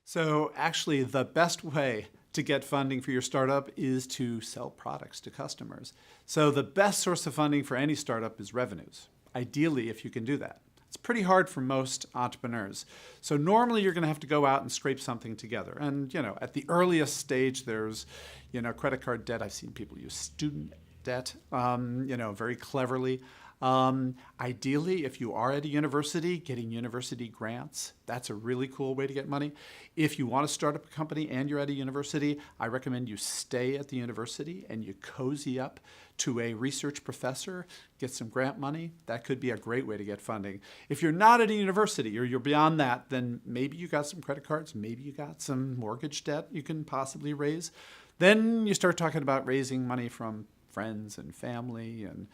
So actually, the best way to get funding for your startup is to sell products to customers. So the best source of funding for any startup is revenues, ideally if you can do that. It's pretty hard for most entrepreneurs. So normally you're going to have to go out and scrape something together. And at the earliest stage, there's credit card debt. I've seen people use student debt, very cleverly. Ideally, if you are at a university, getting university grants, that's a really cool way to get money. If you want to start up a company and you're at a university, I recommend you stay at the university and you cozy up to a research professor, get some grant money. That could be a great way to get funding. If you're not at a university or you're beyond that, then maybe you got some credit cards, maybe you got some mortgage debt you can possibly raise. Then you start talking about raising money from friends and family and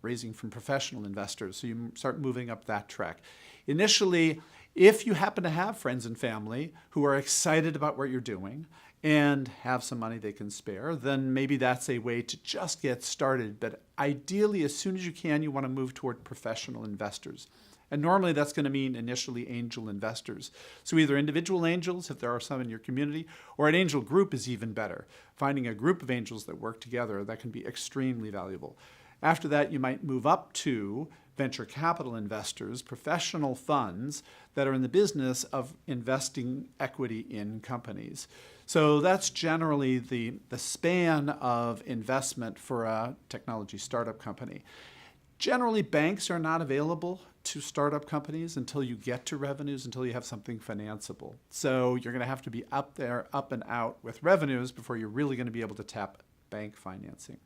raising from professional investors. So you start moving up that track. Initially, if you happen to have friends and family who are excited about what you're doing and have some money they can spare, then maybe that's a way to just get started. But ideally, as soon as you can, you want to move toward professional investors. And normally that's going to mean initially angel investors. So either individual angels, if there are some in your community, or an angel group is even better. Finding a group of angels that work together, that can be extremely valuable. After that, you might move up to venture capital investors, professional funds that are in the business of investing equity in companies. So that's generally the span of investment for a technology startup company. Generally, banks are not available to startup companies until you get to revenues, until you have something financeable. So you're going to have to be up there, up and out with revenues before you're really going to be able to tap bank financing.